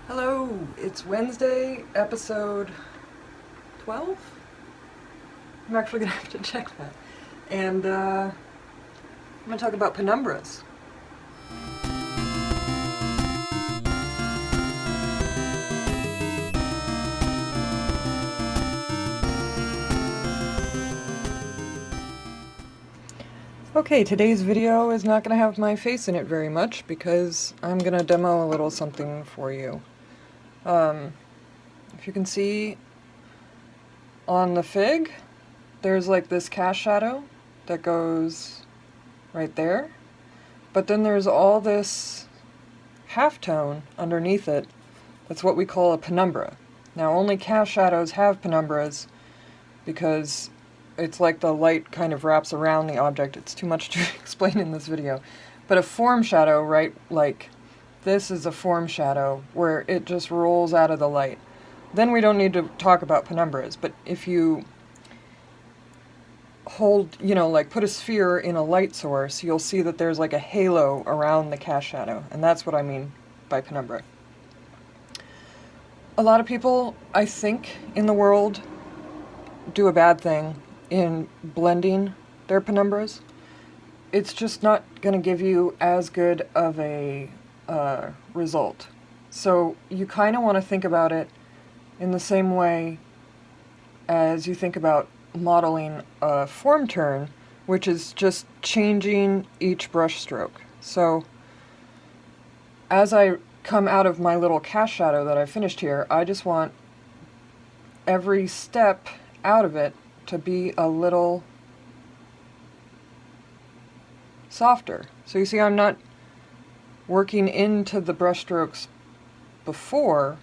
Hello, it's Wednesday, episode 12? I'm actually going to have to check that. And I'm going to talk about penumbras. Okay, today's video is not going to have my face in it very much because I'm going to demo a little something for you. If you can see on the fig, there's like this cast shadow that goes right there. But then there's all this halftone underneath it. That's what we call a penumbra. Now only cast shadows have penumbras because it's like the light kind of wraps around the object. It's too much to explain in this video. But a form shadow, right, like this is a form shadow where it just rolls out of the light. Then we don't need to talk about penumbras, but if you hold, like put a sphere in a light source, you'll see that there's like a halo around the cast shadow, and that's what I mean by penumbra. A lot of people, I think, in the world do a bad thing in blending their penumbras. It's just not going to give you as good of a result. So you kind of want to think about it in the same way as you think about modeling a form turn, which is just changing each brush stroke. So as I come out of my little cast shadow that I finished here, I just want every step out of it to be a little softer. So you see, I'm not working into the brush strokes before.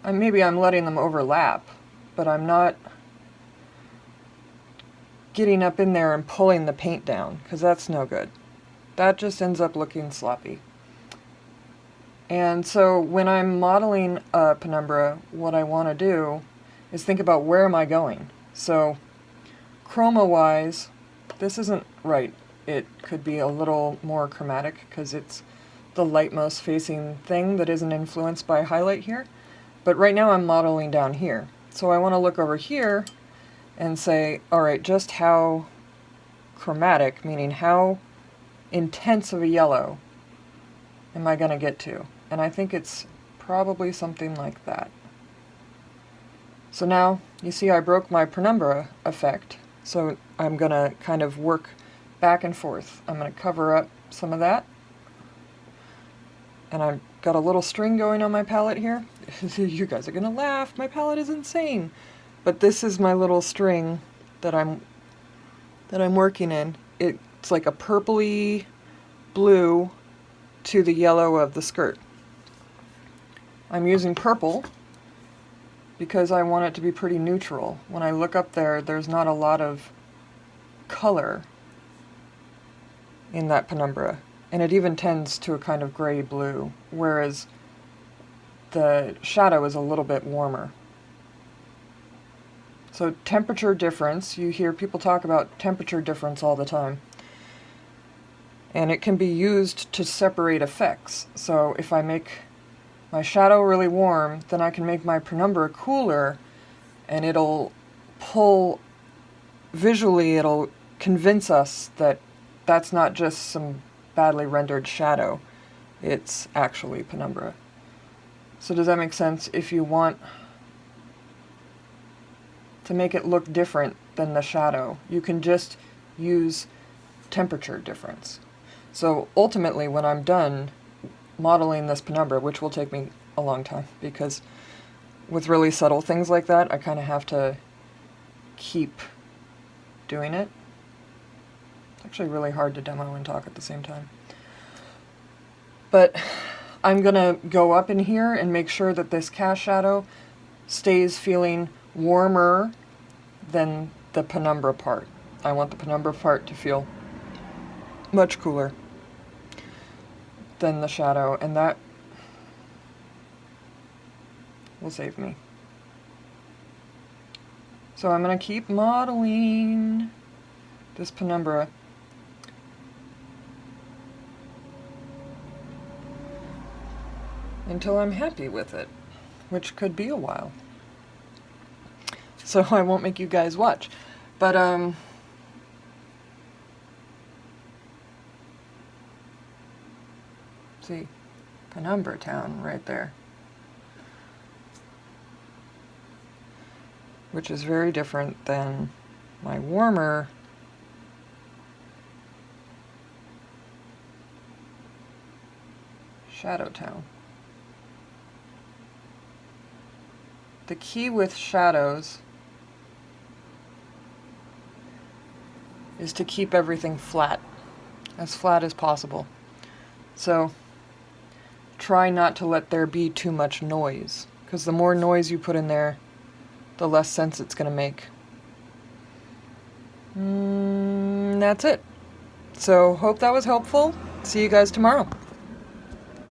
Maybe I'm letting them overlap, but I'm not getting up in there and pulling the paint down, because that's no good. That just ends up looking sloppy. And so when I'm modeling a penumbra, what I want to do is think about where am I going. So chroma-wise, this isn't right. It could be a little more chromatic because it's the lightmost facing thing that isn't influenced by highlight here. But right now I'm modeling down here. So I want to look over here and say, all right, just how chromatic, meaning how intense of a yellow am I going to get to? And I think it's probably something like that. So now, you see I broke my penumbra effect, so I'm going to kind of work back and forth. I'm going to cover up some of that. And I've got a little string going on my palette here. You guys are going to laugh, my palette is insane. But this is my little string that I'm working in. It's like a purpley blue to the yellow of the skirt. I'm using purple because I want it to be pretty neutral. When I look up there, there's not a lot of color in that penumbra. And it even tends to a kind of gray blue, whereas the shadow is a little bit warmer. So temperature difference, you hear people talk about temperature difference all the time. And it can be used to separate effects. So if I make my shadow really warm, then I can make my penumbra cooler, and it'll pull, visually it'll convince us that that's not just some badly rendered shadow, it's actually penumbra. So does that make sense? If you want to make it look different than the shadow, you can just use temperature difference. So ultimately, when I'm done modeling this penumbra, which will take me a long time, because with really subtle things like that, I kind of have to keep doing it. It's actually really hard to demo and talk at the same time. But I'm going to go up in here and make sure that this cast shadow stays feeling warmer than the penumbra part. I want the penumbra part to feel much cooler than the shadow, and that will save me. So I'm going to keep modeling this penumbra. until I'm happy with it, which could be a while. So I won't make you guys watch. But, see, Penumbra town right there. Which is very different than my warmer Shadow Town. The key with shadows is to keep everything flat as possible. So try not to let there be too much noise, because the more noise you put in there, the less sense it's going to make. That's it. So hope that was helpful. See you guys tomorrow.